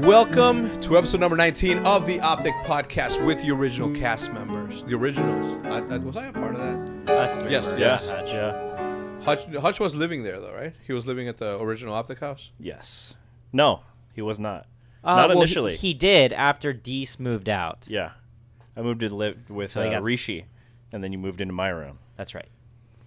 Welcome to episode number 19 of the Optic podcast with the original cast members. The originals. Was I a part of that? Us three. Yes, were. yes. Hutch. Hutch was living there, though, right? He was living at the original Optic house? Yes. No, he was not. Not initially. He did after Deese moved out. Yeah. I moved to live with Rishi, and then you moved into my room. That's right.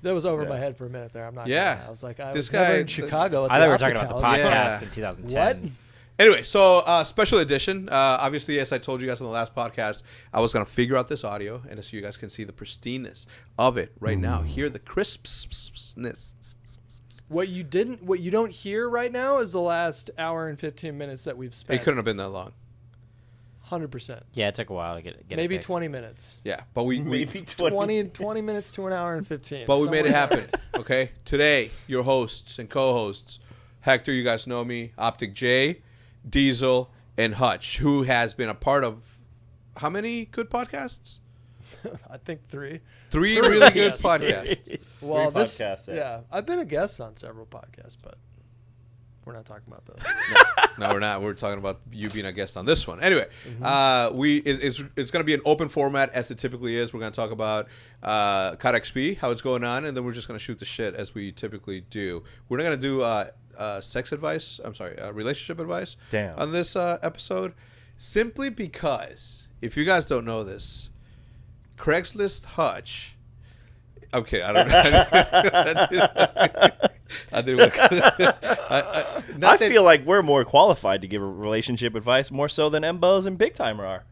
That was over my head for a minute there. I'm not. Yeah. Gonna, I was like, This was guy- never in Chicago. I thought we were talking Optic about the House. podcast Yeah. in 2010. What? Anyway, so special edition. Obviously, as I told you guys on the last podcast, I was going to figure out this audio, and so you guys can see the pristineness of it right now. Hear the crispness. What you don't hear right now is the last hour and 15 minutes that we've It spent. couldn't have been that long. 100%. Yeah, it took a while to get it Maybe fixed. 20 minutes. Yeah, but we 20 minutes to an hour and 15. But we made it somewhere happen, okay? Today, your hosts and co-hosts, Hector, you guys know me, Optic J, Diesel, and Hutch, who has been a part of how many good podcasts? there. I think 3. 3 really good Yes. podcasts. Well, Three this podcasts, yeah. yeah, I've been a guest on several podcasts, but we're not talking about those. No, we're not. We're talking about you being a guest on this one. Anyway, it's going to be an open format as it typically is. We're going to talk about COD XP, how it's going on, and then we're just going to shoot the shit as we typically do. We're not going to do sex advice. I'm sorry, relationship advice. Damn. On this episode, simply because if you guys don't know this, Craigslist Hutch. Okay, I don't know. I didn't. I feel like we're more qualified to give a relationship advice more so than Mbos and Big Timer are.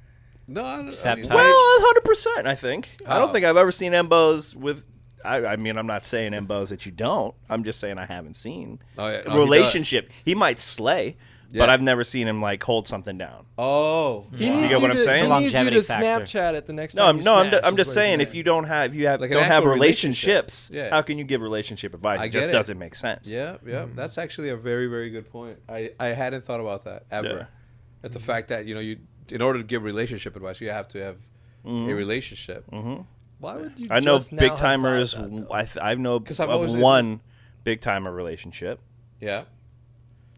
No, I Except mean, Hutch. Well, 100%, I think. I Oh. don't think I've ever seen Mbos with... I mean, I'm not saying Mbos that you don't. I'm just saying I haven't seen Oh, yeah. a No, he relationship. He might slay, Yeah. but I've never seen him, like, hold something down. Oh, He wow. needs get what I'm to, saying? He needs you Longevity to factor. Snapchat it the next No, time you smash, I'm is just what saying he's if you don't have Like an don't have actual relationships, relationship. Yeah. how can you give relationship advice? I It get just it. doesn't make sense. Yeah, yeah. That's actually a very, very good point. I hadn't thought about that ever. Yeah. At the fact that you in order to give relationship advice, you have to have a relationship. Why would you? I know just now big have timers. thought of that, though? I know 'Cause I've of always- one big timer relationship. Yeah.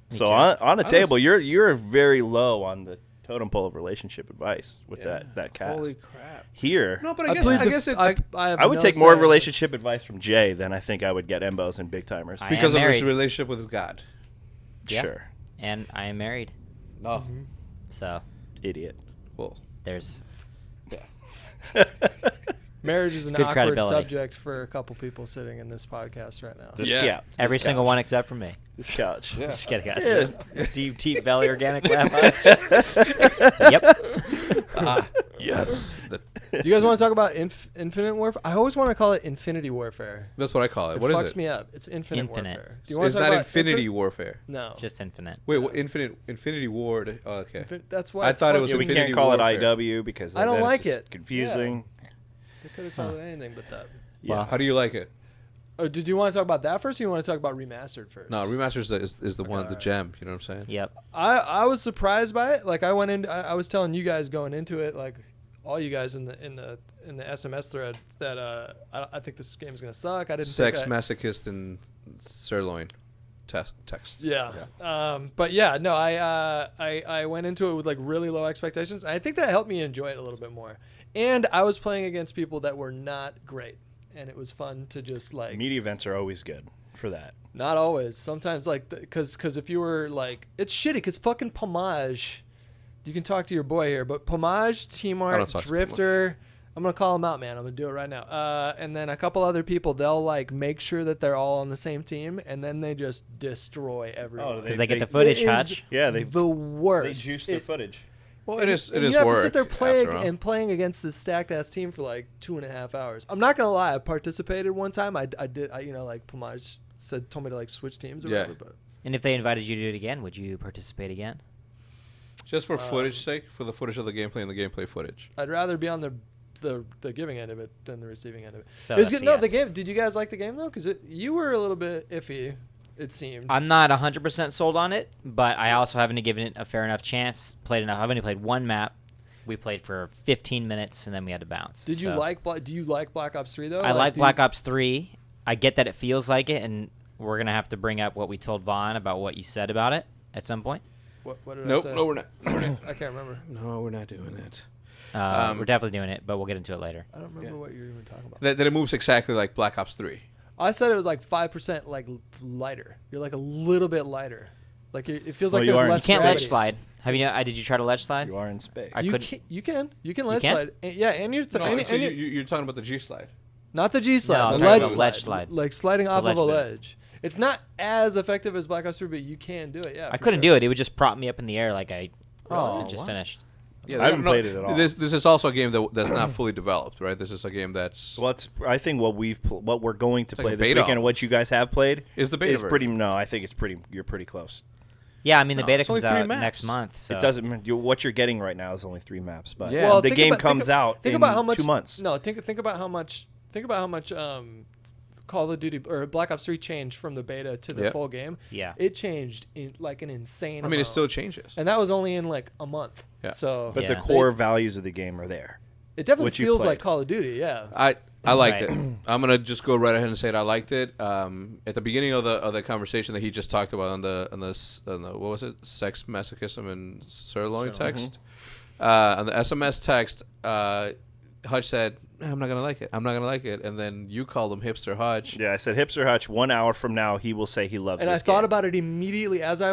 So too. on a I table, you're very low on the totem pole of relationship advice with Yeah. that cast. Holy crap. Here, No, but I I guess plead I the- guess it I- like, have I would no take more say. relationship advice from Jay than I think I would get Mbos and big timers. I because am of his married. relationship with his God. Yeah. Sure, And I am married, No. so idiot. Well, there's... Marriage is an Good awkward credibility. subject for a couple people sitting in this podcast right now. This, Yeah. Every this single couch. one except for me. This couch. yeah. Just kidding, guys. Yeah. Deep belly organic laugh. Yep. Yes. Do you guys want to talk about Infinite Warfare? I always want to call it Infinity Warfare. That's what I call it. It what fucks is it? me up. It's Infinite Warfare. Do you want It's to talk not about Infinity Warfare. No. Just infinite. Wait, what, Infinity Ward? Oh, okay. That's why I it's thought it fucked was Yeah, we Infinity can't call Warfare. it IW because I don't then it's like just it. confusing. They could have called it anything but that. Yeah. Well, How do you like it? Oh, did you want to talk about that first, or you want to talk about Remastered first? No, Remastered is the one, the alright. gem. You know what I'm saying? Yep. I was surprised by it. Like I went in, I was telling you guys going into it, like all you guys in the SMS thread, that I think this game's gonna suck. I didn't. Sex, think masochist, and sirloin text. Yeah. But yeah, no, I went into it with like really low expectations. And I think that helped me enjoy it a little bit more. And I was playing against people that were not great, and it was fun to just like. Media events are always good for that. Not always. Sometimes like because if you were like, it's shitty because fucking Pomage. You can talk to your boy here, but Pomage, I T-Mart, don't talk to Drifter. I'm gonna call them out, man. I'm gonna do it right now. And then a couple other people, they'll like make sure that they're all on the same team, and then they just destroy everyone. Because they get the footage, It is Hutch. Yeah, the worst. they juice the footage. Well, it is. It and is you have work. to sit there playing after all. and playing against this stacked ass team for like 2.5 hours. I'm not gonna lie, I participated one time. I did. Like Pomage told me to like switch teams or Yeah. whatever. But And if they invited you to do it again, would you participate again? Just for footage sake, for the footage of the gameplay and the gameplay footage. I'd rather be on the giving end of it than the receiving end of it. So It was that's good. a No, the yes. game. Did you guys like the game though? Because you were a little bit iffy. It seemed. I'm not 100% sold on it, but I also haven't given it a fair enough chance. Played enough. I've only played one map. We played for 15 minutes, and then we had to bounce. Did you So, like? Do you like Black Ops 3 though? I like do Black Ops 3. I get that it feels like it, and we're going to have to bring up what we told Vaughn about what you said about it at some point. What did Nope. I say? No, we're not. I can't remember. No, we're not doing it. We're definitely doing it, but we'll get into it later. I don't remember what you were even talking about. That it moves exactly like Black Ops 3. I said it was like 5% like lighter. You're like a little bit lighter. Like it feels Well, like you there's are in less You can't ledge gravity. slide. Have you? Did you try to ledge slide? You are in space. I You couldn't- can. You can ledge can? slide. Yeah, and you're No, and so you're, you're talking about the G slide. not the G slide. No, the I'm ledge talking slide. about ledge slide. Like sliding off of ledge a boost. ledge. It's not as effective as Black Ops 3, but you can do it. Yeah, I couldn't do it. It would just prop me up in the air like I just what? finished. Yeah, I haven't played it at all. This is also a game that's not fully developed, right? This is a game that's Well, I think what we're going to like play a this beta. weekend, and what you guys have played, is the beta is version. pretty. No, I think it's pretty. You're pretty close. Yeah, I mean the No, beta it's only comes 3 out maps. next month. So It doesn't. What you're getting right now is only 3 maps, but Yeah. Well, the think game about- comes out Think in about how much 2 months. No, think about how much. Think about how much Call of Duty or Black Ops 3 changed from the beta to the Yep. full game. Yeah. It changed in like an insane. I mean, it amount. still changes. And that was only in like a month. Yeah. So, But the Yeah. core values of the game are there. it definitely what you've feels played. like Call of Duty. Yeah. I liked Right. it. I'm gonna just go right ahead and say it. I liked it. At the beginning of the conversation that he just talked about on the what was it, sex, masochism, and sirloin text, on the SMS text, Hutch said, "I'm not gonna like it. I'm not gonna like it," and then you called him hipster Hutch. Yeah, I said Hipster Hutch. 1 hour from now, he will say he loves And I this thought game. about it immediately as I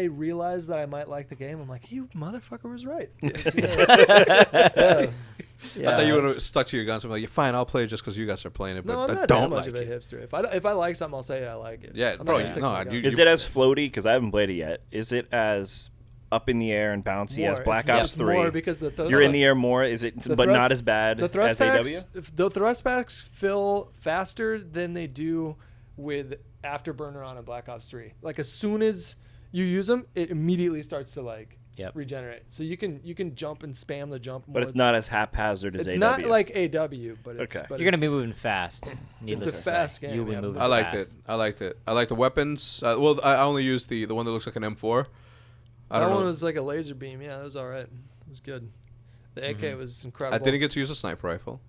realized that I might like the game. I'm like, you motherfucker was right. Yeah. I thought you would have stuck to your guns. I'm like, yeah, fine, I'll play it just because you guys are playing it, but No, I'm I not don't that much like of a it. hipster. If I like something, I'll say I like it. Yeah, I'm not bro, gonna you- stick no, to my you- guns. Is it as floaty? Because I haven't played it yet. Is it as up in the air and bouncy as More. Black It's- Ops it's 3? more because You're in the air more. Is it? the But thrust- not as bad the thrust as AW. packs. The thrust packs fill faster than they do with Afterburner on a Black Ops 3. Like as soon as you use them, it immediately starts to like Yep. regenerate. So you can jump and spam the jump more. But it's not as haphazard as It's AW. not like AW, but it's Okay. but You're gonna be moving fast. Needless a to say. fast game, You'll be yeah. moving I liked it. fast. I liked it. I liked the weapons. Well, I only used the one that looks like an M4. I that don't one know. was like a laser beam. Yeah, that was all right. It was good. The AK was I incredible. didn't get to use a sniper rifle.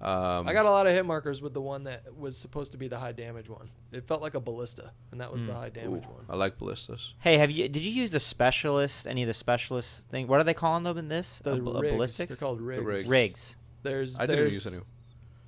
I got a lot of hit markers with the one that was supposed to be the high damage one. It felt like a ballista, and that was the high damage one. I like ballistas. Hey, did you use the specialist? Any of the specialist thing? What are they calling them in this? The A rigs, ballistics? they're called rigs. rigs. Rigs. I didn't use any.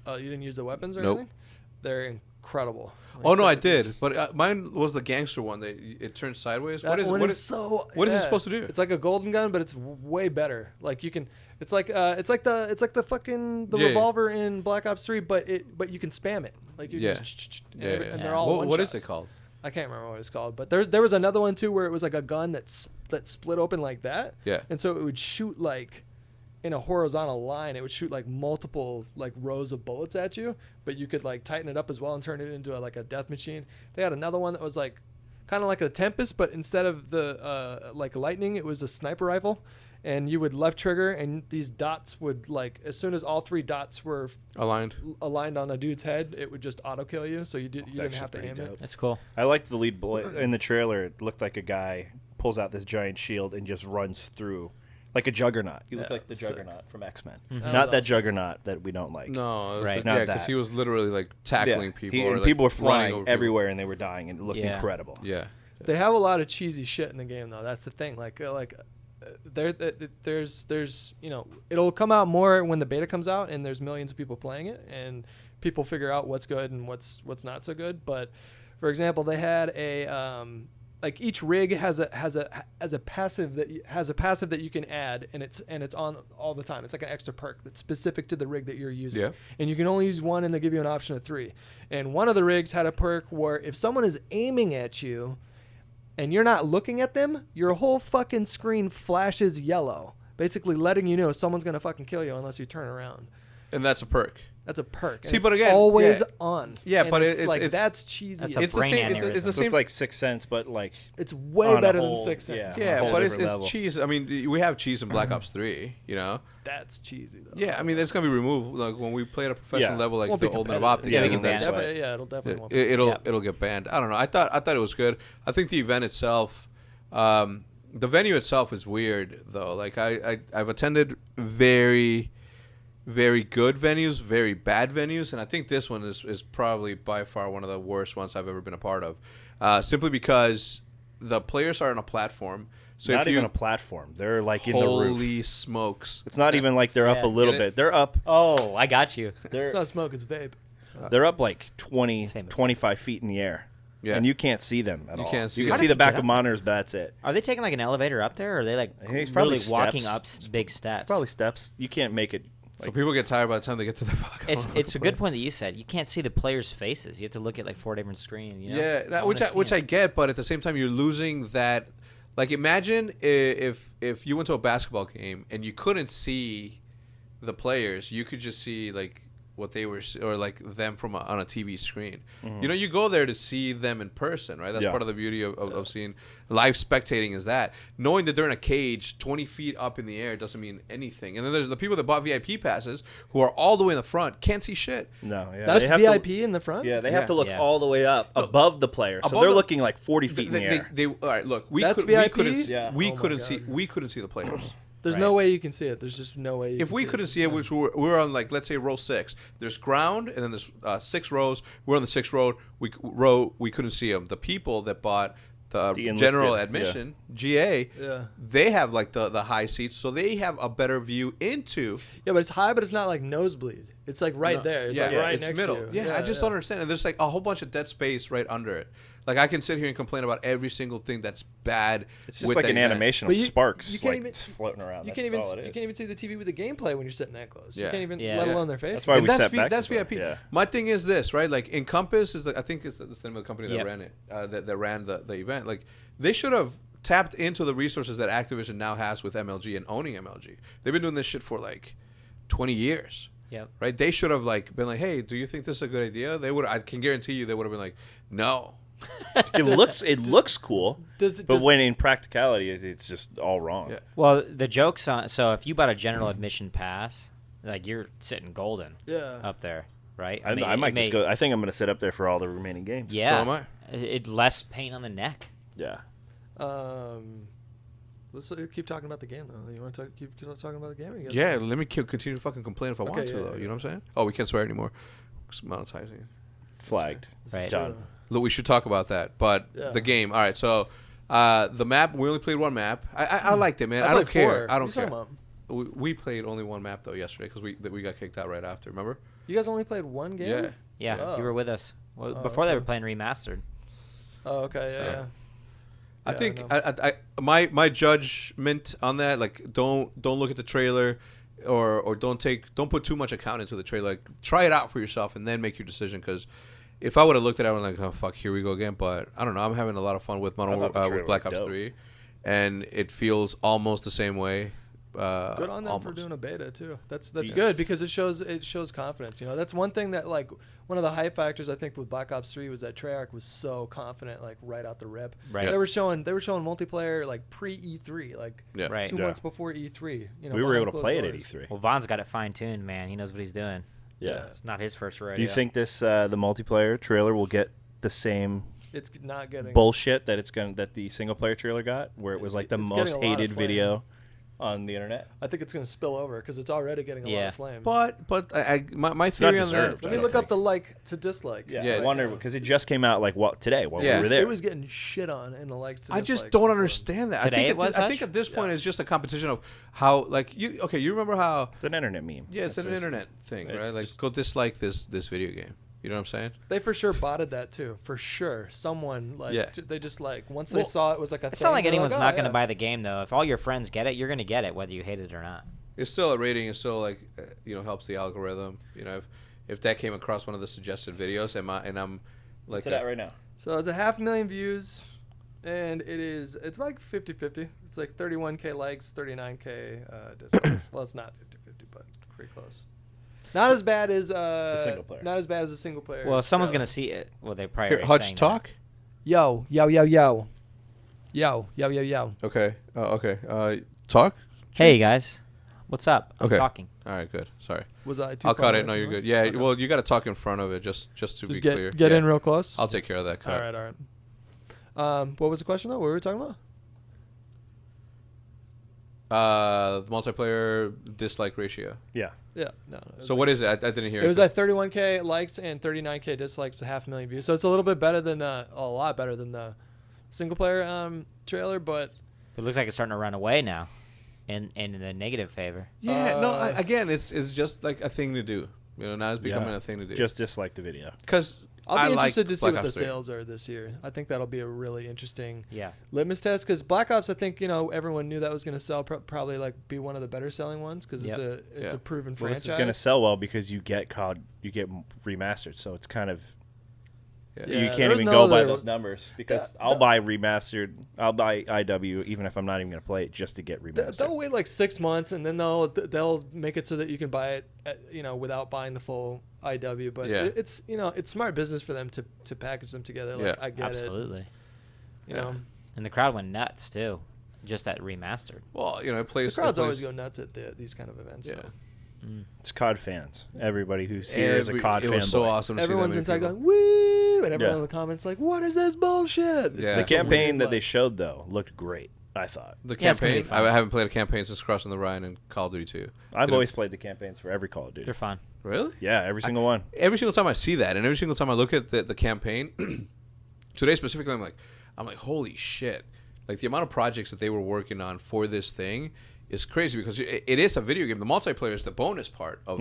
Oh, you didn't use the weapons or Nope. anything? They're incredible. Oh no, I Like, did. But mine was the gangster one. That it turns sideways. That What is one what is is so. what is it yeah. supposed to do? It's like a golden gun, but it's way better. Like you can. It's like the fucking Yeah. revolver in Black Ops 3, but you can spam it. Like you Yeah. just yeah, and they're all what is one-shots. it called? I can't remember what it's called, but there was another one too where it was like a gun that split open like that. Yeah. And so it would shoot like in a horizontal line. It would shoot like multiple like rows of bullets at you, but you could like tighten it up as well and turn it into like a death machine. They had another one that was like kind of like a Tempest, but instead of the like lightning, it was a sniper rifle. And you would left trigger, and these dots would like as soon as all 3 dots were Aligned. aligned on a dude's head, it would just auto kill you. So you didn't have to actually aim pretty it. dope. That's cool. I liked the lead bullet in the trailer. It looked like a guy pulls out this giant shield and just runs through, like a juggernaut. He looked Yeah, like the sick. Juggernaut from X-Men. That Not was that awesome. Juggernaut that we don't like. No, it was Right. like, Not yeah, because that. he was literally like tackling people. He- or, and like, people were running flying over people. everywhere, and they were dying, and it looked Yeah. incredible. Yeah. They have a lot of cheesy shit in the game, though. That's the thing. There's it'll come out more when the beta comes out, and there's millions of people playing it, and people figure out what's good and what's not so good. But for example, they had a like each rig has a passive that you can add, and it's on all the time. It's like an extra perk that's specific to the rig that you're using. Yeah. And you can only use one, and they give you an option of 3. And one of the rigs had a perk where if someone is aiming at you and you're not looking at them, your whole fucking screen flashes yellow, basically letting you know someone's gonna fucking kill you unless you turn around. And that's a perk. That's a perk. See, and but it's again, always yeah. on. Yeah, And but it's it's- like it's- that's cheesy. That's a It's the brain same. It's aneurysm. the So same. it's like Sixth Sense, but like it's way on a better whole- than Sixth Sense. yeah. Yeah, whole but it's different level. cheese. I mean, we have cheese in Black Ops 3. You know. That's cheesy though. Yeah, I mean, it's gonna be removed. Like when we play at a professional Yeah. level, like Won't the be old man of competitive. Optic. Yeah, we then can ban that's- it. Definitely, yeah, it'll definitely. won't be. It'll get banned. I don't know. I thought it was good. I think the event itself, the venue itself is weird though. Like I've attended very, very good venues, very bad venues, and I think this one is probably by far one of the worst ones I've ever been a part of. Simply because the players are on a platform. So not if you, even a platform. They're like in the roof. Holy smokes! It's not even like they're up Yeah. a little Get it? bit. They're up. Oh, I got you. It's They're not smoke, it's vape. they're up like 20, Same. 25 feet in the air. Yeah. And you can't see them at You all. can't see You them. can How see did the he back get of up monitors, but that's it. Are they taking like an elevator up there, or are they like I think it's probably literally walking steps. up big steps? Probably steps. You can't make it. So people get tired by the time they get to the fucking. It's a good point that you said. You can't see the players' faces. You have to look at like 4 different screens. You know? Yeah, I which wanna see which I it. get, but at the same time, you're losing that. Like, imagine if you went to a basketball game and you couldn't see the players, you could just see like what they were or like them from on a TV screen. You know, you go there to see them in person, right? That's Yeah. part of the beauty of seeing live spectating is that knowing that they're in a cage 20 feet up in the air doesn't mean anything. And then there's the people that bought VIP passes who are all the way in the front, can't see shit. No, yeah. That's they have VIP To, in the front? yeah, they Yeah. have to look Yeah. all the way up above the player. So Above they're the- looking like 40 feet in the air. All right, look, we That's could, VIP? we couldn't, Yeah. we Oh my couldn't God. see, we couldn't see the players. There's Right. no way you can see it. There's just no way you If can we see couldn't see it, which we're on like let's say row 6. There's ground, and then there's 6 rows. We're on the 6th row. We couldn't see them. The people that bought the enlisted, general yeah. admission GA, Yeah. they have like the high seats, so they have a better view into. Yeah, but it's high, but it's not like nosebleed. It's like right No, there. It's yeah, like right it's next middle. to you. Yeah, I just don't understand. And there's like a whole bunch of dead space right under it. Like I can sit here and complain about every single thing that's bad. It's just with like that an event. animation But of you- sparks you can't like even- floating around. You That's can't even all it is. you can't even see the TV with the gameplay when you're sitting that close. Yeah. You can't even Yeah. let Yeah. alone their face. That's why And we that's sat back. that's to the VIP. front. Yeah. My thing is this, right? Like Encompass is, I think it's the name of the company that Yep. ran it, that ran the event. Like they should have tapped into the resources that Activision now has with MLG and owning MLG. They've been doing this shit for like 20 years, Yep. right? They should have like been like, hey, do you think this is a good idea? They would. I can guarantee you, they would have been like, no. It looks cool, Does but when in practicality, it's just all wrong. Yeah. Well, the joke's on. So if you bought a general admission pass, like you're sitting golden yeah. up there, right? I mean, might it just go. I think I'm going to sit up there for all the remaining games. Yeah. So am I. It less pain on the neck. Yeah. Let's keep talking about the game though. You want to keep talking about the game? Or you guys- Yeah, let me continue to fucking complain if I want Okay, to, yeah, though. yeah. You know what I'm saying? Oh, we can't swear anymore. It's monetizing. Flagged. Right. Done. Look, we should talk about that. But Yeah. the game. All right, so the map. We only played one map. I liked it, man. I don't played care. 4. I What don't are care. you talking about? We played only one map though yesterday because we got kicked out right after. Remember? You guys only played one game? Yeah. Yeah, Oh. you were with us. Well, Oh, before they okay. were playing Remastered. Oh, okay. So- Yeah. I Yeah, think I my judgment on that, like don't look at the trailer or don't put too much account into the trailer. Like try it out for yourself and then make your decision. Because if I would have looked at it, I was like, oh fuck, here we go again. But I don't know. I'm having a lot of fun with I thought the trailer with Black looked Ops dope. 3, and it feels almost the same way. Good on them for almost. doing a beta too. That's Yeah. good because it shows confidence. You know, that's one thing that like one of the hype factors I think with Black Ops 3 was that Treyarch was so confident like right out the rip. Right. They were showing multiplayer like pre E3, like Yeah. Right. 2 Yeah. months before E3. You know, We were behind able to closed play it at doors. E3. Well, Vaughn's got it fine tuned, man. He knows what he's doing. Yeah. It's not his first rodeo. Do you think this the multiplayer trailer will get the same It's not getting bullshit that the single player trailer got, where it was like the It's getting most a lot of hated flame. video on the internet? I think it's going to spill over because it's already getting a lot Yeah. of flame. But my not theory on that. deserved. Let I me don't look up think. the like to dislike. Yeah, Yeah. I wonder because it just came out like today while Yeah. we were there. It was getting shit on in the likes to I just dislikes don't before. understand that. Today I it think was, I think Hutch? at this point Yeah. it's just a competition of how like you. Okay, you remember how? It's an internet meme. Yeah, it's That's an just- internet thing, it's right? Like just- go dislike this video game. You know what I'm saying? They for sure botted that too. For sure, someone like Yeah. they just like once Well, they saw it was like a. It's thing, not like they're anyone's "Oh, not going to yeah." buy the game, though. If all your friends get it, you're going to get it, whether you hate it or not. It's still a rating. It still like helps the algorithm. You know, if that came across one of the suggested videos, and I'm like What's it at right now? So it's 500,000 views, and it's like 50-50. It's like 31K likes, 39K dislikes. Well, it's not 50-50, but pretty close. Not as bad as single player. Not as bad as a single player. Well, someone's trailer. going to see it. Well, they probably Here, already Hutch saying talk. Yo, yo, yo, yo, yo, yo, yo, yo. Okay. Okay. Talk. that. Hey, guys. What's up? I'm Okay. talking. All right. Good. Sorry. Was I too I'll far cut it. away No, from you're it? good. Yeah. Okay. Well, you got to talk in front of it just to be Just clear. get Yeah. in real close. I'll take care of that. Cut. All right. What was the question though? What were we talking about? The multiplayer dislike ratio. Yeah. Yeah, no. it was So like- what is it? I didn't hear. It was like 31K likes and 39K dislikes, 500,000 views. So it's a little bit better than a lot better than the single player trailer, but It looks like it's starting to run away now, in the negative favor. Yeah, again, it's just like a thing to do. Now it's becoming a thing to do. Just dislike the video. Because I'll be interested like to see Black what the Ops 3. sales are this year. I think that'll be a really interesting Yeah. litmus test because Black Ops, I think everyone knew that was going to sell, probably like be one of the better selling ones because it's a proven Well, franchise. this is going to sell well because you get remastered, so it's kind of you can't there's even no go by other- those numbers because I'll buy remastered, I'll buy IW even if I'm not even going to play it just to get remastered. They'll wait like 6 months and then they'll make it so that you can buy it, without buying the full IW. But it's it's smart business for them to package them together. Like I get Absolutely. it. You know, And the crowd went nuts too, just at Remastered. Well, it plays. the crowds it plays, always go nuts at these kind of events. Yeah. So. It's COD fans. Everybody who's here is a COD It fanboy. was so awesome. To Everyone's see that many inside people. going woo, and everyone Yeah. in the comments like, "What is this bullshit?" Yeah. The It's campaign that they like- showed though looked great. I thought. The Yeah, it's gonna be campaign. fun. I haven't played a campaign since Crossing the Rhine and Call of Duty 2. I've Did always it- played the campaigns for every Call of Duty. They're fun. Really? Yeah, every single one. Every single time I see that, and every single time I look at the campaign, today specifically, I'm like, holy shit! Like the amount of projects that they were working on for this thing is crazy because it is a video game. The multiplayer is the bonus part of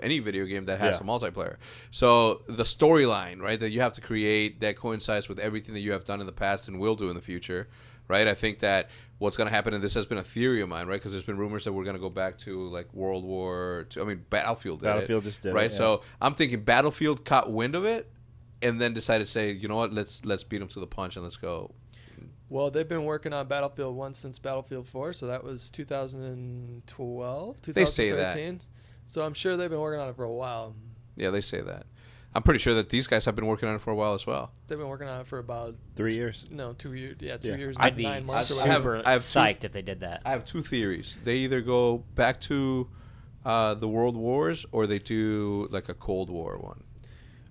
any video game that has a multiplayer. So the storyline, right, that you have to create that coincides with everything that you have done in the past and will do in the future, right? I think that what's going to happen, and this has been a theory of mine, right, because there's been rumors that we're going to go back to like World War II. I mean, Battlefield did Battlefield it, just did right? it, yeah. So I'm thinking Battlefield caught wind of it and then decided to say, you know what, let's beat them to the punch and let's go. Well, they've been working on Battlefield 1 since Battlefield 4, so that was 2012, 2013. They say that. So I'm sure they've been working on it for a while. Yeah, they say that. I'm pretty sure that these guys have been working on it for a while as well. They've been working on it for about 3 years. 2 years. Yeah, 2 Yeah. years. I'd be 9 months or I have- super whatever. psyched if they did that. I have two theories. They either go back to the World Wars or they do like a Cold War one.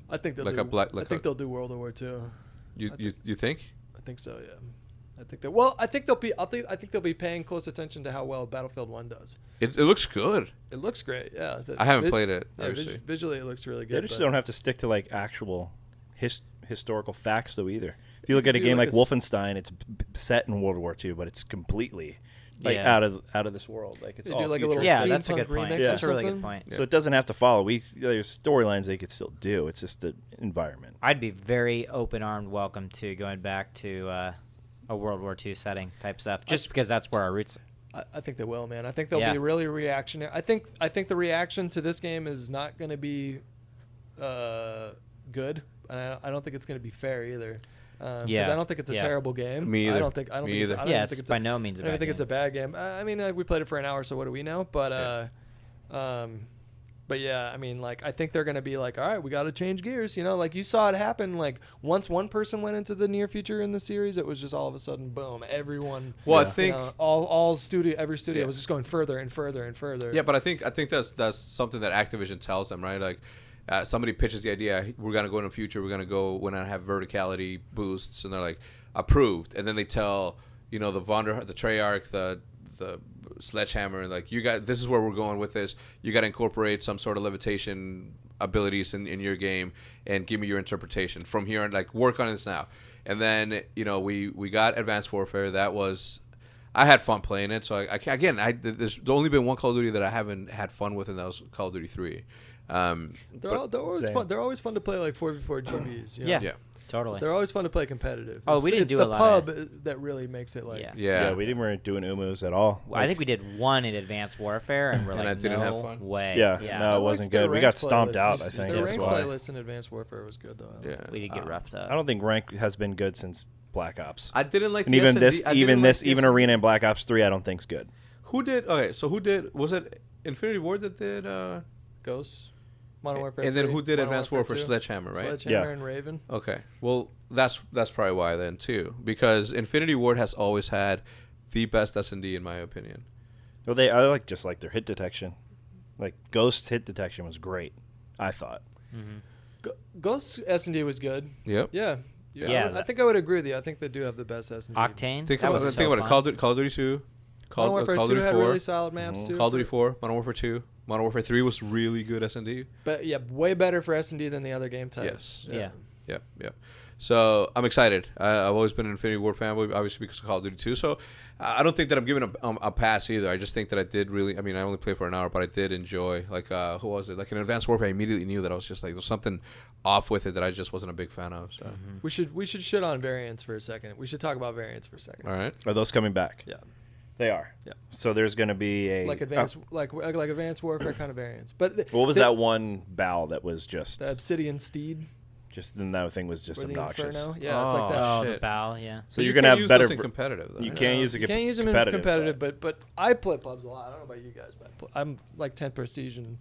I think they'll like do. a black- I like think a- they'll do World War II. You think? I think so. Yeah. I think that. Well, I think they'll be. I think they'll be paying close attention to how well Battlefield 1 does. It looks good. It looks great. Yeah. I haven't played it, Yeah, obviously. visually, it looks really good. They just but- don't have to stick to like actual historical facts though either. If you look at a do game like like a Wolfenstein, it's set in World War II, but it's completely like Yeah. out of this world. Like it's They all do like a little futuristic. Yeah, that's a good steampunk point. remix or That's a really good something. point. So it doesn't have to follow. There's storylines they could still do. It's just the environment. I'd be very open-armed welcome to going back to a World War II setting type stuff, just because that's where our roots are. I think they will, man. I think they'll Yeah. be really reactionary. I think the reaction to this game is not going to be good, and I don't think it's going to be fair either. Because I don't think it's a terrible game. Me either. I don't think. Me It's, either. I don't Yeah, even it's think it's by no means a I don't bad think it's a game. bad game. I mean, we played it for an hour, so what do we know? But yeah, I mean, like, I think they're going to be like, all right, we got to change gears. Like you saw it happen. Like once one person went into the near future in the series, it was just all of a sudden, boom, everyone. Well, I think every studio Yeah. was just going further and further and further. Yeah, but I think that's something that Activision tells them, right? Like somebody pitches the idea, we're gonna go in the future, we're gonna have verticality boosts, and they're like approved, and then they tell the Treyarch, the Sledgehammer, like this is where we're going with this. You got to incorporate some sort of levitation abilities in your game, and give me your interpretation from here, and like work on this now. And then we got Advanced Warfare. That was. I had fun playing it, so there's only been one Call of Duty that I haven't had fun with, and that was Call of Duty 3. They're always Same. fun. They're always fun to play like 4v4 GBs. you know? Yeah. Yeah. Totally. They're always fun to play competitive. Oh, It's we the- didn't it's do the a lot of- pub that really makes it like. Yeah. Yeah. We weren't doing umus at all. I think we did one in Advanced Warfare, and we're And like, I didn't no have fun? way. Yeah, yeah. no, I it liked wasn't their good. We ranked got stomped playlist. out. I think Their that's ranked why. playlist in Advanced Warfare was good though. Yeah. We did get roughed up. I don't think rank has been good since Black Ops. I didn't like And the even SND this, I didn't like the even SND. Arena and Black Ops 3, I don't think's good. Who did? Okay, so who did? Was it Infinity Ward that did? Ghosts, Modern Warfare. And then 3, who did Modern Advanced Warfare Warfare? 2, Sledgehammer, right? Sledgehammer Yeah. and Raven. Okay, well that's probably why then too, because Infinity Ward has always had the best S&D in my opinion. Well, I like just like their hit detection. Like Ghost hit detection was great. I thought. Ghosts S&D was good. Yep. Yeah. Yeah. I think I would agree with you. I think they do have the best S&D. Octane. Think that about was it. Think so about it. fun. Call of Duty 2, Modern Warfare Call of 2 Duty had 4, really solid maps too. Call of Duty 4, Modern Warfare 2, Modern Warfare 3 was really good S&D. But yeah, way better for S&D than the other game types. Yes. Yeah. Yep. So I'm excited. I've always been an Infinity Ward fanboy, obviously because of Call of Duty 2. So I don't think that I'm giving a pass either. I just think that I did really. I mean, I only played for an hour, but I did enjoy. Like, who was it? Like in Advanced Warfare, I immediately knew that I was just like, there's something off with it that I just wasn't a big fan of. So We should shit on variants for a second. We should talk about variants for a second. all right. Are those coming back? Yeah. They are. Yeah. So there's going to be a Like advanced, like advanced warfare kind of variants. But what was that one bow that was just The Obsidian Steed then that thing was just or the obnoxious. Inferno? Yeah, it's like that. Oh, the shit. bow, yeah. So But you're you going to can't have use better those in competitive. Though, You right? can't use it You can't use them in competitive, competitive, but I play pubs a lot. I don't know about you guys, but I'm like 10 Prestige and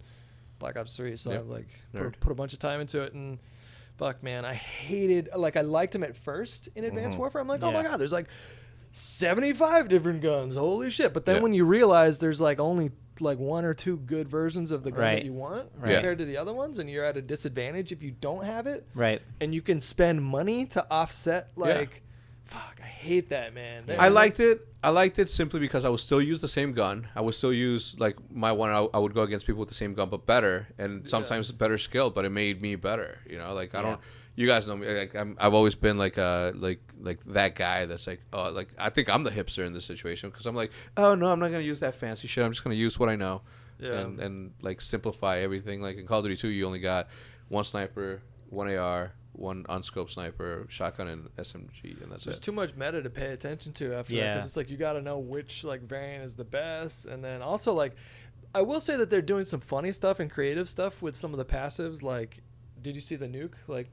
Black Ops 3, so Yep. I've like Nerd. put a bunch of time into it. And fuck, man, I hated. Like I liked them at first in Advanced Warfare. I'm like, oh my Yeah. god, there's like 75 different guns. Holy shit! But then Yeah. when you realize there's like only like one or two good versions of the gun Right. that you want Right. compared to the other ones, and you're at a disadvantage if you don't have it. Right. And you can spend money to offset like. Fuck, I hate that, man. I liked it. I liked it simply because I would still use the same gun. I would still use like my one. I would go against people with the same gun, but better, and sometimes better skilled. But it made me better. You know, like I don't. You guys know me. Like I've always been like that guy that's like, oh, like I think I'm the hipster in this situation because I'm like, oh no, I'm not gonna use that fancy shit. I'm just gonna use what I know, and like simplify everything. Like in Call of Duty 2, you only got one sniper, one AR, one unscoped sniper, shotgun, and SMG, and that's There's it. too much meta to pay attention to after that Yeah. because it's like you got to know which like variant is the best, and then also like I will say that they're doing some funny stuff and creative stuff with some of the passives. Like, did you see the nuke? Like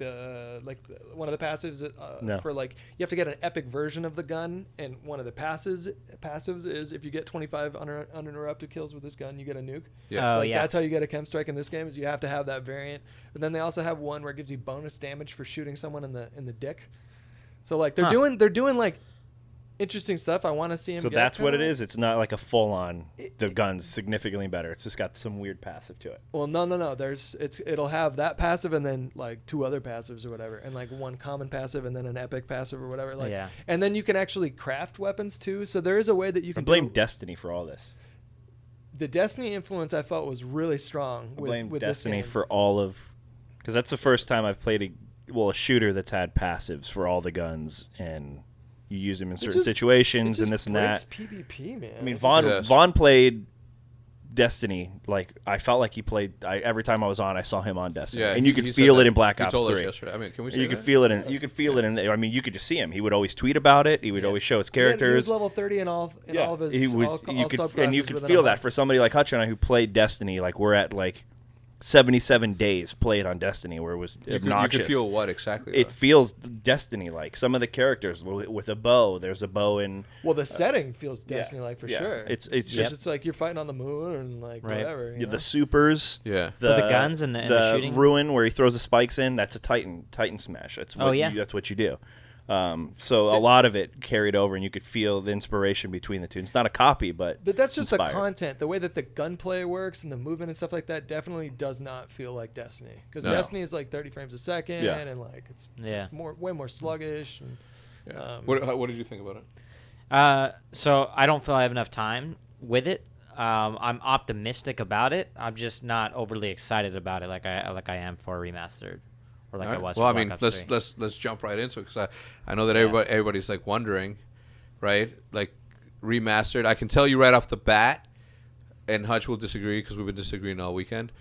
one of the passives No. for like you have to get an epic version of the gun, and one of the passives is if you get 25 uninterrupted kills with this gun, you get a nuke. Yeah. Oh, Like yeah. that's how you get a chem strike in this game. Is you have to have that variant. But then they also have one where it gives you bonus damage for shooting someone in the dick. So like they're doing like interesting stuff. I want to see him. So get that's what it kinda is. It's not like a full on. The gun's significantly better. It's just got some weird passive to it. Well, no. It'll have that passive and then like two other passives or whatever, and like one common passive and then an epic passive or whatever. Like, Yeah. And then you can actually craft weapons too. So there is a way that you I can blame do- Destiny for all this. the Destiny influence. I felt was really strong. I blame with Destiny this game. for all of, because that's the first time I've played a shooter that's had passives for all the guns, and you use them in certain just- situations It and just this and that. breaks PvP, man. I mean, It Vaughn Yes. Vaughn played Destiny. Like I felt like he played. Every time I was on, I saw him on Destiny, and you could he feel said it that. in Black He Ops told us 3. yesterday. I mean, can we say You could that? feel it in. You could feel it in. I mean, you could just see him. He would always tweet about it. He would always show his He was characters. level 30 in all of his. He was. all, you all could, subclasses and you could within feel a that month. for somebody like Hutch and I who played Destiny. Like we're at like 77 days played on Destiny, where it was You obnoxious. can feel what exactly? It though? feels Destiny like. Some of the characters with a bow. There's a bow in. Well, the setting feels yeah, Destiny like for yeah. sure. It's Because just it's like you're fighting on the moon and like Right. whatever. you know? the supers. Yeah. the guns and the shooting? ruin where he throws the spikes in. That's a Titan smash. That's what that's what you do. So a lot of it carried over, and you could feel the inspiration between the two. It's not a copy, but But that's just inspired. the content. The way that the gunplay works and the movement and stuff like that definitely does not feel like Destiny. Because No. Destiny is like 30 frames a second, Yeah. and like it's Yeah. way more sluggish. And, Yeah. What did you think about it? So I don't feel I have enough time with it. I'm optimistic about it. I'm just not overly excited about it like I am for Remastered, or like All I right. was. Well, I for mean, Black Ops 3. let's jump right into it because I know that everybody's like wondering, right? Like Remastered. I can tell you right off the bat, and Hutch will disagree because we've been disagreeing all weekend.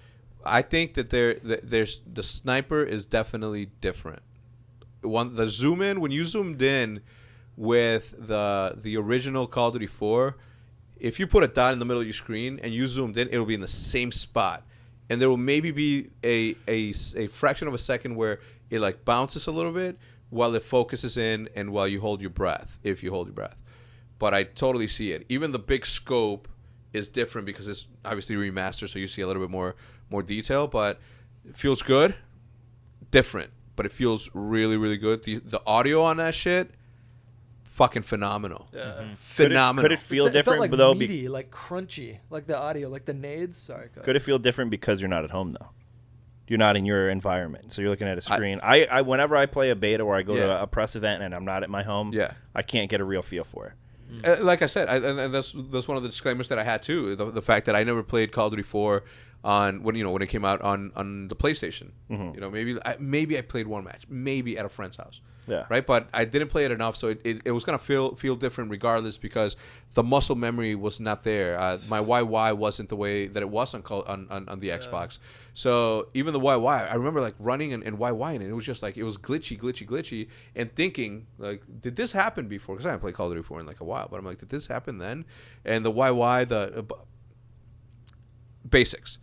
I think that there's the sniper is definitely different. The zoom in, when you zoomed in with the original Call of Duty 4, if you put a dot in the middle of your screen and you zoomed in, it'll be in the same spot, and there will maybe be a fraction of a second where it like bounces a little bit while it focuses in and while you hold your breath, if you hold your breath. But I totally see it. Even the big scope is different because it's obviously remastered, so you see a little bit more detail, but it feels good. Different, but it feels really, really good. The audio on that shit, fucking phenomenal. Phenomenal. Could it feel it felt different, like though? meaty, like crunchy, like the audio, like the nades. Sorry. Go ahead. Could it feel different because you're not at home though? You're not in your environment, so you're looking at a screen. I whenever I play a beta or I go to a press event and I'm not at my home, I can't get a real feel for it. Like I said, and that's one of the disclaimers that I had too. The fact that I never played Call of Duty 4 when it came out on the PlayStation. Maybe I played one match, maybe at a friend's house. Yeah. Right, but I didn't play it enough, so it was gonna feel different regardless because the muscle memory was not there. My YY wasn't the way that it was on the Xbox. So even the YY, I remember like running and YY, and it was just like it was glitchy, and thinking like, did this happen before? Because I haven't played Call of Duty 4 in like a while, but I'm like, did this happen then? And the YY, the basics,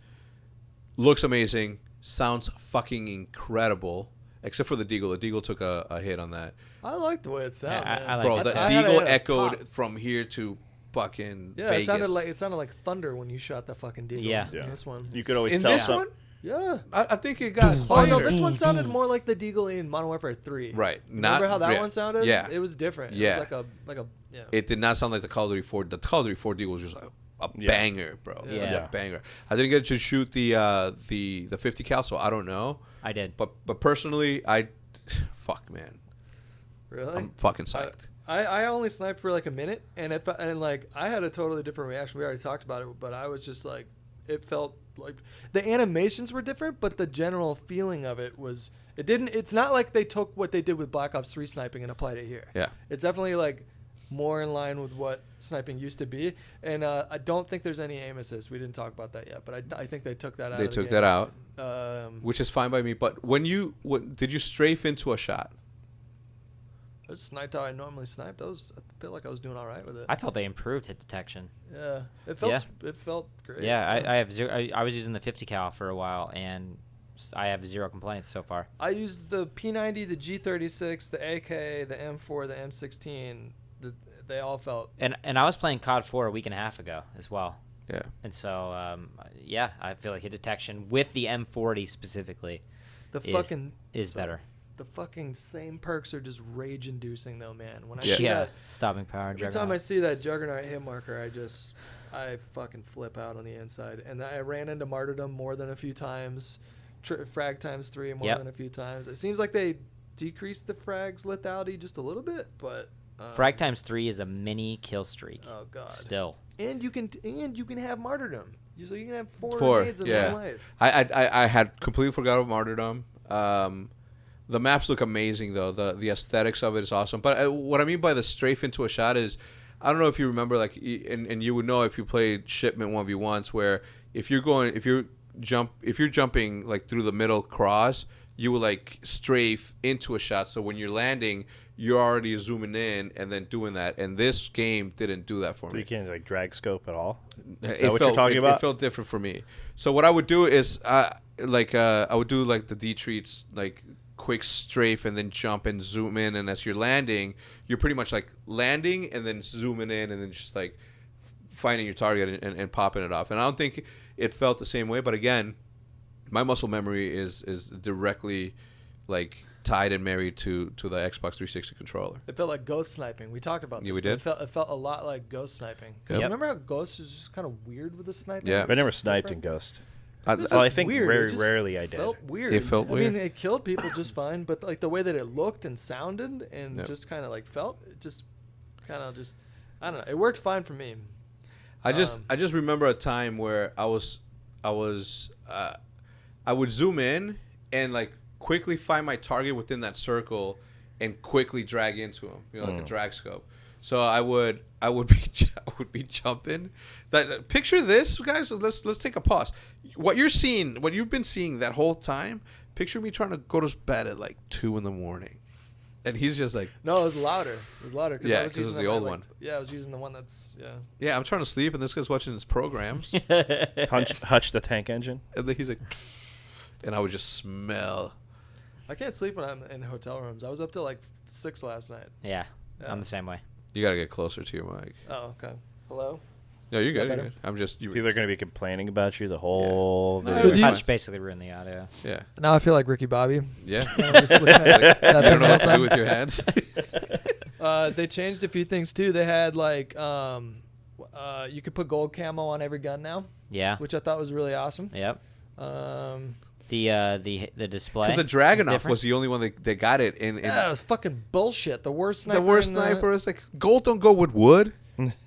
looks amazing, sounds fucking incredible. Except for the Deagle. The Deagle took a hit on that. I like the way it sounded. I like Bro, it the too. Deagle echoed from here to fucking Vegas. It sounded like thunder when you shot the fucking Deagle. Yeah. In this one. You could always In tell this some- one? Yeah. I think it got Oh quieter. no, this one sounded more like the Deagle in Modern Warfare 3. Right. Remember how that one sounded? Yeah. It was different. Yeah. It was like a yeah. It did not sound like the Call of Duty 4. The Call of Duty 4 Deagle was just like a banger, bro. Yeah. Like a banger. I didn't get to shoot the 50 cal, so I don't know. I did. But personally, fuck, man. Really? I'm fucking psyched. I only sniped for like a minute, and I had a totally different reaction. We already talked about it, but I was just like, it felt like the animations were different, but the general feeling of it was it's not like they took what they did with Black Ops 3 sniping and applied it here. Yeah. It's definitely like more in line with what sniping used to be, and I don't think there's any aim assist. We didn't talk about that yet, but I think they took that out. They took that out, which is fine by me. But did you strafe into a shot? I just sniped how I normally sniped. I feel like I was doing all right with it. I thought they improved hit detection. Yeah, it felt great. Yeah, I have zero. I was using the 50 cal for a while, and I have zero complaints so far. I used the P90, the G36, the AK, the M4, the M16. They all felt. And I was playing COD 4 a week and a half ago as well. Yeah. And so I feel like hit detection with the M40 specifically is better. The fucking same perks are just rage-inducing, though, man. When I see that, stopping power. every time I see that Juggernaut hit marker, I fucking flip out on the inside. And I ran into Martyrdom more than a few times, frag times 3 more than a few times. It seems like they decreased the frag's lethality just a little bit, but frag times 3 is a mini kill streak. Oh god! Still, and you can have Martyrdom, so you can have four grenades in one life. I had completely forgot about Martyrdom. The maps look amazing, though. The aesthetics of it is awesome. But what I mean by the strafe into a shot is, I don't know if you remember, like, and you would know if you played Shipment 1v1s, where if you're jumping like through the middle cross, you would like strafe into a shot. So when you're landing, you're already zooming in and then doing that. And this game didn't do that for me. So you can't like drag scope at all? Is that what you're talking about? It felt different for me. So what I would do is, I would do like the D-treats, like quick strafe and then jump and zoom in, and as you're landing, you're pretty much like landing and then zooming in and then just like finding your target and popping it off. And I don't think it felt the same way, but again, my muscle memory is directly like tied and married to the Xbox 360 controller. It felt like ghost sniping. We talked about this. Yeah, we did. It felt a lot like ghost sniping. Because remember how Ghost was just kind of weird with the sniping? Yeah. I never sniped in Ghost. I think very rarely I did. Felt weird. It felt weird. I mean, it killed people just fine, but like the way that it looked and sounded and just kind of like felt, it just kind of just, I don't know. It worked fine for me. I just remember a time where I would zoom in and like quickly find my target within that circle and quickly drag into him, like a drag scope. So I would be jumping. Picture this, guys. Let's take a pause. What you've been seeing that whole time. Picture me trying to go to bed at like 2 a.m, and he's just like. No, it was louder. It was louder. Yeah, because it was the old one. Yeah, I was using the one that's Yeah, I'm trying to sleep, and this guy's watching his programs. Hutch the tank engine. And then he's like, and I would just smell. I can't sleep when I'm in hotel rooms. I was up till like 6 last night. Yeah, I'm the same way. You gotta get closer to your mic. Oh, okay. Hello? No, you're good. You're good. I'm just. People are going to be complaining about you the whole Yeah. video. So Hutch basically ruined the audio. Yeah. Now I feel like Ricky Bobby. Yeah. I'm just looking at You don't know what to do with your hands. They changed a few things too. They had like you could put gold camo on every gun now. Yeah. Which I thought was really awesome. Yep. The display. Because the Dragunov was the only one that got it. Yeah, it was fucking bullshit. The worst sniper. The worst sniper is like gold don't go with wood.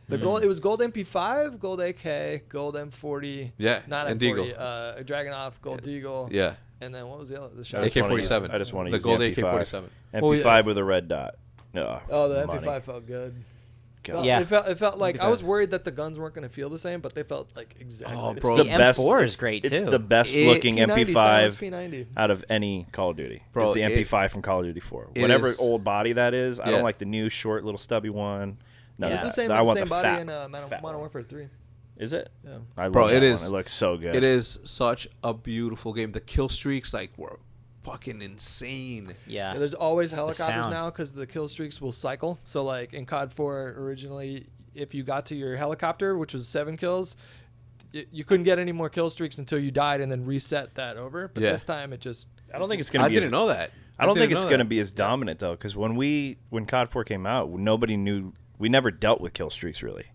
The gold, it was gold MP5, gold AK, gold M40. Yeah, not and M40. Deagle. Dragunov, gold Deagle. Yeah. And then what was the other? The shot. AK-47. I just want to the use gold the MP5. AK-47. MP5 with a red dot. Oh, the MP5 felt good. God. Yeah. It felt like MP5. I was worried that the guns weren't going to feel the same, but they felt like exactly. Oh, the bro. same. The The best- M4 is great too. It's the best It- looking P90, silence MP5 P90. out of any Call of Duty. Bro, It's the it- MP5 from Call of Duty 4. it Whatever is- old body that is, I Yeah. don't like the new short little stubby one. No, Yeah. It's the that. same, I want same the body fat, in Modern fat one. Warfare 3. Is it? Yeah. I love Bro, that it is. one. It looks so good. It is such a beautiful game. The kill streaks were fucking insane. Yeah. There's always helicopters sound. now because the kill streaks will cycle. So like in COD 4 originally, if you got to your helicopter, which was 7 kills, you couldn't get any more kill streaks until you died and then reset that over. But Yeah. this time it just. I don't think it's going to I be. didn't know that. I don't think didn't it's know going to that. be as dominant though, because when COD 4 came out, nobody knew. We never dealt with kill streaks really.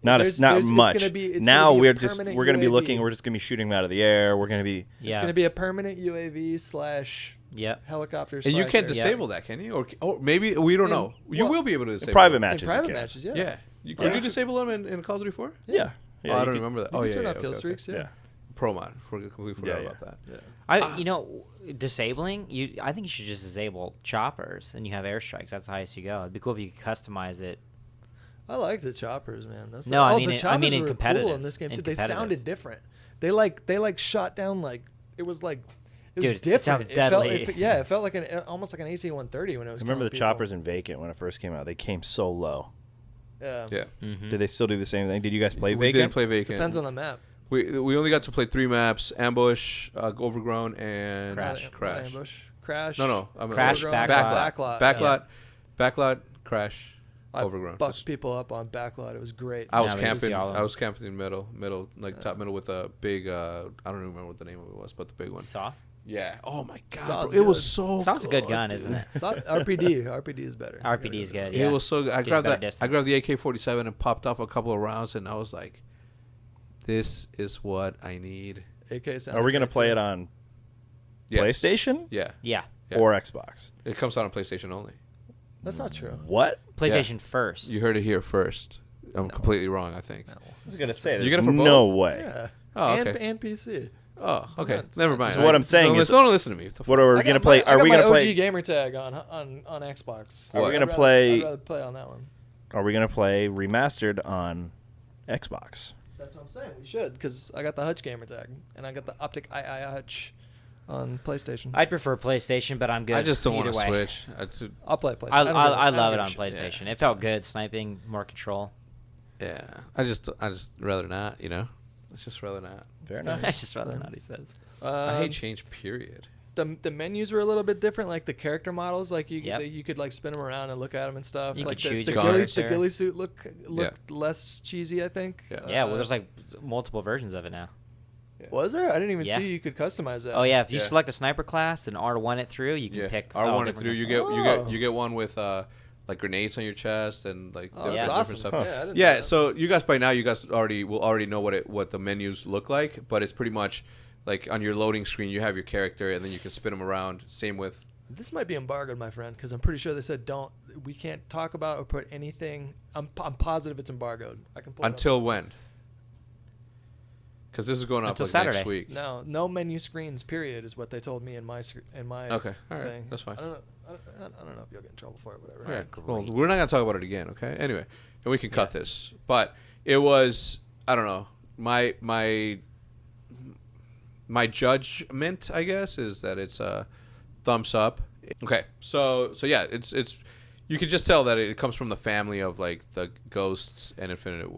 Not There's- not it's much. gonna be- it's now gonna be a we're permanent going to be UAV. looking. We're just going to be shooting them out of the air. We're going to be. Yeah. It's going to be a permanent UAV / Yep. helicopter. And you / can't air. disable that, can you? Or maybe we don't In- know. You well, will be able to disable Private it. matches. In you private can. matches, yeah. Yeah. Could you disable them in Call of Duty 4? Yeah. Oh, I don't you could- remember that. You Oh, can yeah, turn yeah, off kill okay, streaks, okay. yeah. Pro mod. Completely forgot Yeah, about that. Yeah. Disabling. I think you should just disable choppers, and you have airstrikes. That's the highest you go. It'd be cool if you could customize it. I like the choppers, man. That's No, I oh, mean the in- choppers I mean in were competitive. cool in this game In too. They competitive. sounded different. They like shot down like it was like it was Dude, it different. sounds felt, deadly. it felt like almost like an AC-130 when it was. I remember the killing people. choppers in Vacant when it first came out. They came so low. Yeah. Yeah. Mm-hmm. Did they still do the same thing? Did you guys play We Vacant? didn't play Vacant. Depends on the map. We only got to play 3 maps: Ambush, Overgrown, and Crash. Crash. Ambush. Crash. No. I mean, Crash, Overgrown. Backlot. Backlot, Crash, I Overgrown. fucked people up on Backlot. It was great. I was Yeah, we just camping. see all of them. I was camping in middle, like top middle with a big. I don't even remember what the name of it was, but the big one. Saw. Yeah. Oh my god, Saw's bro. It was good. so. Saw's a good gun, dude. isn't it? RPD is better. RPD is good. It Yeah. was so good. I Gives grabbed better that. I distance. grabbed the AK-47 and popped off a couple of rounds, and I was like, "This is what I need." AK sound Are we going to great, play too. it on Yes. PlayStation Yeah. Yeah. Yeah. or Xbox? It comes out on PlayStation only. That's not true. What? PlayStation first. You heard it here first. I'm completely wrong, I think. No. I was going to say, You there's get it for both? no way. Yeah. Oh, and, okay. and PC. Oh, okay. It's Never not mind. just- what I'm saying don't is- don't listen to me. What are we I going to got play? my- I Are got we my going to OG play? gamer tag on Xbox. Are we gonna I'd play- rather play on that one. Are we going to play Remastered on Xbox? That's what I'm saying. We should, because I got the Hutch gamer tag, and I got the Optic II Hutch on PlayStation. I'd prefer PlayStation, but I'm good. I just don't want either to way. switch. I'll play PlayStation. I don't really- I don't love give it a on shit. PlayStation. Yeah. It felt good, sniping, more control. Yeah. I just rather not, you know? I'd just rather not. Fair I enough. just rather not. He says. I hate change, period. The menus were a little bit different, like the character models. Like Yep. you could like spin them around and look at them and stuff. You like could choose the your ghillie, character. the ghillie suit looked less cheesy, I think. Yeah, well, there's like multiple versions of it now. Was there? I didn't even Yeah. see you could customize that. Oh yeah, if you Yeah. select a sniper class and R1 it through, you can Yeah. pick. R1 all it different through. You things. get one with like grenades on your chest and like Oh, Yeah. that's awesome. stuff. Huh. Yeah, I didn't Yeah, know that. so you guys by now you guys will already know what the menus look like, but it's pretty much like on your loading screen you have your character and then you can spin them around. Same with This might be embargoed, my friend, because I'm pretty sure they said we can't talk about or put anything. I'm positive it's embargoed. I can pull it up. until when? Because this is going up Until like Saturday. next week. No menu screens. Period is what they told me in my Okay, all right, thing. that's fine. I don't know. I don't know if you'll get in trouble for it. Whatever. All right. Great. Well, we're not gonna talk about it again, okay? Anyway, and we can cut this. But it was I don't know my judgment, I guess, is that it's a thumbs up. Okay, so yeah, it's you can just tell that it comes from the family of like the Ghosts and Infinite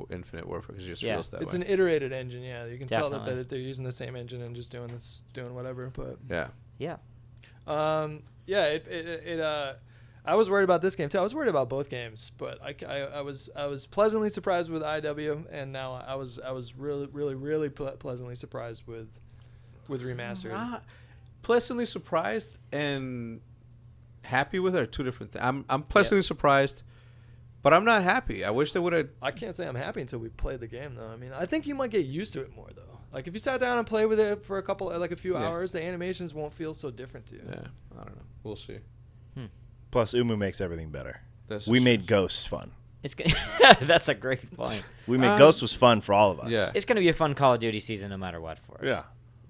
Warfare because it just feels that It's way. an iterated engine. Yeah, you can tell Definitely. that they're using the same engine and just doing whatever. But Yeah. Yeah. I was worried about this game too. I was worried about both games, but I was pleasantly surprised with IW, and now I was really pleasantly surprised with Remastered. Pleasantly surprised and happy with it are two different things. I'm pleasantly surprised, but I'm not happy. I wish they would have. I can't say I'm happy until we play the game, though. I mean, I think you might get used to it more, though. Like if you sat down and played with it for a few hours, the animations won't feel so different to you. Yeah, I don't know. We'll see. Plus, Umu makes everything better. That's We just- made Ghosts fun. That's a great point. We made Ghost was fun for all of us. Yeah. It's gonna be a fun Call of Duty season no matter what for us. Yeah.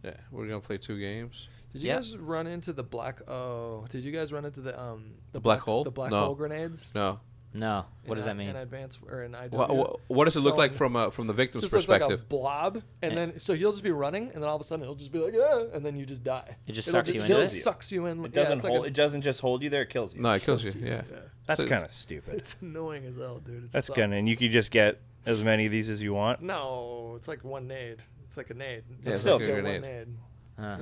Yeah, we're gonna play 2 games. Did you guys run into the black? Oh, did you guys run into the black hole? The black No. hole grenades? No. No. What does that mean? In advance or in IW? What does it look like Someone- from the victim's just looks like perspective? a blob, and then so you'll just be running, and then all of a sudden it'll just be like, yeah, and then you just die. It just It'll sucks you it into just it? sucks you in. It doesn't it's like hold. It doesn't just hold you there. It kills you. No, it kills you. Yeah. That's So- kind of stupid. It's annoying as hell, dude. It That's sucks. good, and you could just get as many of these as you want. No, it's like one nade. It's like a nade. Yeah, it's still like a one grenade. nade.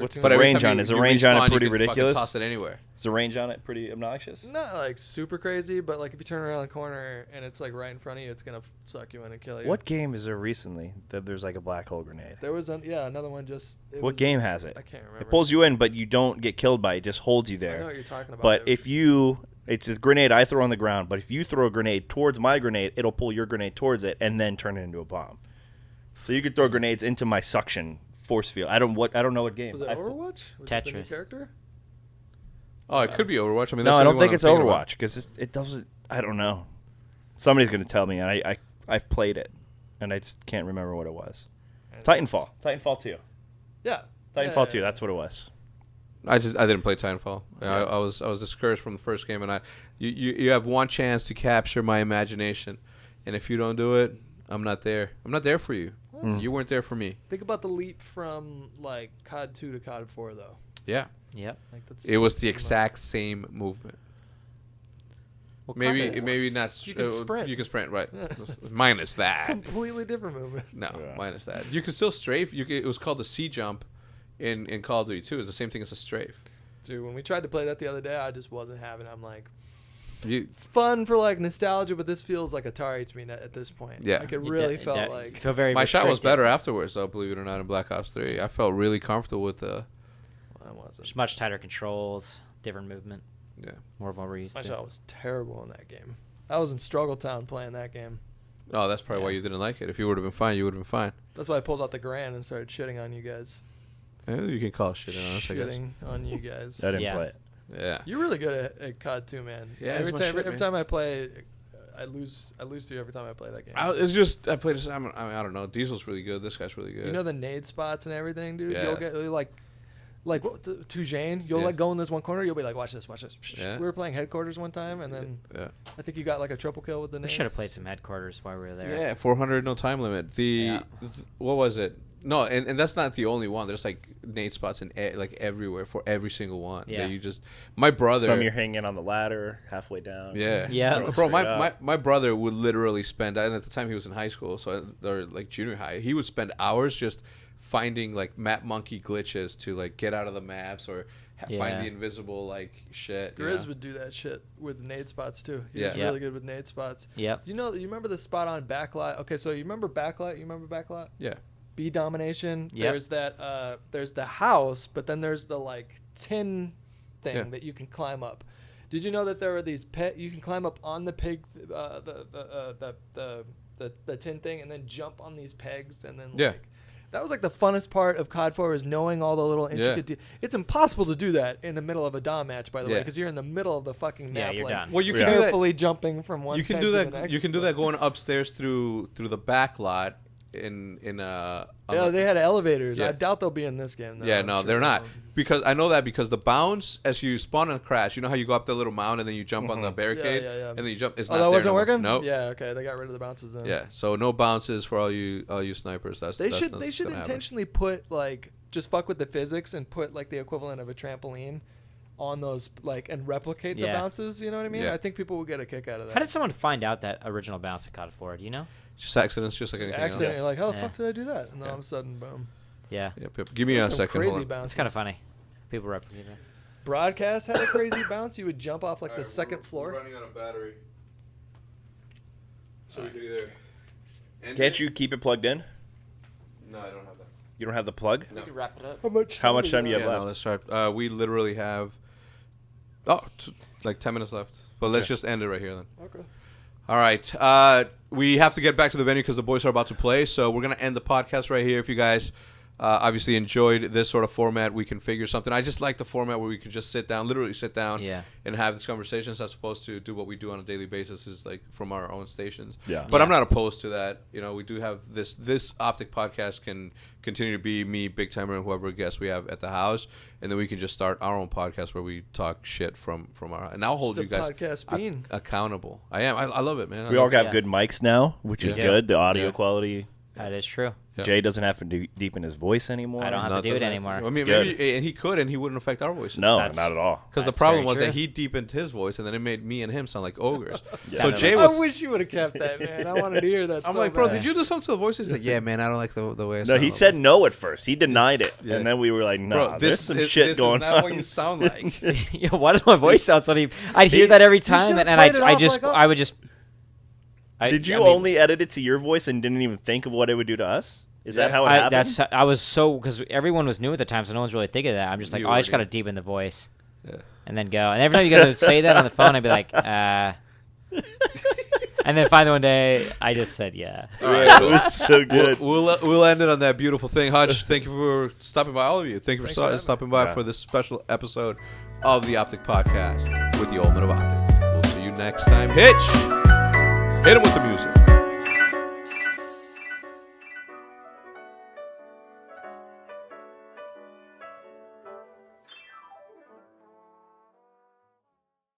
What's But the every range time on you- it? Is the you range on respawn, it you pretty can fucking ridiculous? Toss it anywhere. Is the range on it pretty obnoxious? Not like super crazy, but like if you turn around the corner and it's like right in front of you, it's gonna suck you in and kill you. What game is there recently that there's like a black hole grenade? There was another one just. What game has it? I can't remember. It pulls you in, but you don't get killed by it. It just holds you I know there. what you're talking about. But if it's a grenade I throw on the ground, but if you throw a grenade towards my grenade, it'll pull your grenade towards it and then turn it into a bomb. So you could throw grenades into my suction force field. I don't know what game. was it Overwatch? Was it the new Tetris. character? Oh, it could be Overwatch. I mean, No, that's I the don't only think one it's I'm thinking about. Overwatch because it doesn't. I don't know. Somebody's gonna tell me, and I've played it, and I just can't remember what it was. Titanfall 2. Yeah. Titanfall 2. That's what it was. I didn't play Titanfall. I was discouraged from the first game, and you have one chance to capture my imagination, and if you don't do it, I'm not there. I'm not there for you. You weren't there for me. Think about the leap from like COD 2 to COD 4 though. Yeah, Yep. Like that's it was the exact same movement. What Maybe kind of- maybe not. You can sprint. You can sprint, right? Yeah. Minus that. completely different movement. No, Yeah. minus that. You can still strafe. It was called the C jump in Call of Duty 2. It's the same thing as a strafe. Dude, when we tried to play that the other day, I just wasn't having it. I'm like, You, it's fun for like nostalgia, but this feels like Atari to me at this point. Yeah. Like it really felt like. feel very my shot was restricted. better afterwards, though. Believe it or not, in Black Ops 3, I felt really comfortable with the. I wasn't. Just much tighter controls, different movement, Yeah. more of what we're used My to. shot was terrible in that game. I was in Struggle Town playing that game. Oh, that's probably why you didn't like it. If you would have been fine, you would have been fine. That's why I pulled out the Grand and started shitting on you guys. Yeah, you can call shit on us, I guess. Shitting on you guys. I didn't Yeah. play it. Yeah. You're really good at COD 2, man. Yeah, every it's my time, shit, every man. time I play, I lose to you every time I play that game. It's just I played this. I don't know. Diesel's really good. This guy's really good. You know the nade spots and everything, dude. Yeah. You'll get like to Jane. You'll Yeah. like go in this one corner. You'll be like, watch this. Yeah. We were playing headquarters one time, and then Yeah. I think you got like a triple kill with the We nades. should have played some headquarters while we were there. Yeah, 400, no time limit. What was it? No, and that's not the only one. There's like nade spots in like everywhere for every single one. Yeah. That you just my brother. Some you're hanging on the ladder halfway down. Yeah. Yeah. Throw it Bro, straight up. my brother would literally spend, and at the time he was in high school, or like junior high, he would spend hours just finding like map monkey glitches to like get out of the maps or find the invisible like shit. Grizz would do that shit with nade spots too. He Yeah. was really good with nade spots. Yep. You remember the spot on Backlot? Okay, so you remember Backlot? You remember Backlot? Yeah. B domination. Yep. There's that. There's the house, but then there's the like tin thing Yeah. that you can climb up. Did you know that there are these you can climb up on the pig, the tin thing, and then jump on these pegs, and then Yeah. that was like the funnest part of COD 4 is knowing all the little intricate. It's impossible to do that in the middle of a DOM match, by the way, Yeah. because you're in the middle of the fucking map. you're like, done. Well, you Yeah. can do that. carefully jumping from one. You can peg do to the that. next. You can do that going upstairs through the back lot on Yeah, the- they had elevators. Yeah. I doubt they'll be in this game. Though. Yeah, I'm no, sure they're they not. won't. Because I know that because the bounce as you spawn and crash, you know how you go up the little mound and then you jump on the barricade Yeah. and then you jump. It's Oh, not that there wasn't no more. working. Nope. Yeah. Okay, they got rid of the bounces then. Yeah. So no bounces for all you snipers. They should intentionally put like just fuck with the physics and put like the equivalent of a trampoline on those like and replicate the Yeah. bounces. You know what I mean? Yeah. I think people will get a kick out of that. How did someone find out that original bounce in COD 4? Do you know? Just accidents, just like anything Accident. else. You're like, how the Yeah. fuck did I do that? And then all of a sudden, boom. Yeah. Yep. Give me There's a some second. Crazy Hold on. bounces. It's kind of funny. People replicate it. Broadcast had a crazy bounce. You would jump off like the second floor. We're running on a battery. So we could either. Can't you keep it plugged in? No, I don't have that. You don't have the plug? No. wrap it up. How much time do you Yeah, have no, left? let's start. We literally have. Like 10 minutes left. But let's just end it right here then. Okay. All right. We have to get back to the venue because the boys are about to play. So we're going to end the podcast right here. If you guys obviously enjoyed this sort of format. We can figure something. I just like the format where we can just literally sit down and have these conversations as opposed to do what we do on a daily basis is like from our own stations. Yeah. But I'm not opposed to that. You know, we do have this Optic podcast can continue to be me, Big Timer, and whoever guests we have at the house. And then we can just start our own podcast where we talk shit from our... And I'll hold you guys accountable. I am. I love it, man. We all have good mics now, which is good. The audio quality... That is true. Yeah. Jay doesn't have to deepen his voice anymore. I don't have to do it anymore. I mean, maybe, and he could, and he wouldn't affect our voices. No, not at all. Because the problem was that he deepened his voice, and then it made me and him sound like ogres. So Jay was... I wish you would have kept that, man. I wanted to hear that. I'm so like, bro, bad. did you do something to the voice? He's like, yeah, man, I don't like the way I sound. No, he said no at first. He denied it. Yeah. And then we were like, no, bro, there's some shit going This is not on. what you sound like. Yo, why does my voice sound so deep? I'd hear that every time, and I would just. Did you only edit it to your voice and didn't even think of what it would do to us? Is that how it happened? I was so because everyone was new at the time, so no one's really thinking of that. I'm just like, I just gotta deepen the voice, and then go. And every time you gotta say that on the phone, I'd be like, and then finally one day, I just said, yeah. All right, It was so good. We'll end it on that beautiful thing. Hutch, thank you for stopping by, all of you. Thank you for stopping by for this special episode of the Optic Podcast with the Ultimate of Optic. We'll see you next time. Hitch, hit him with the music.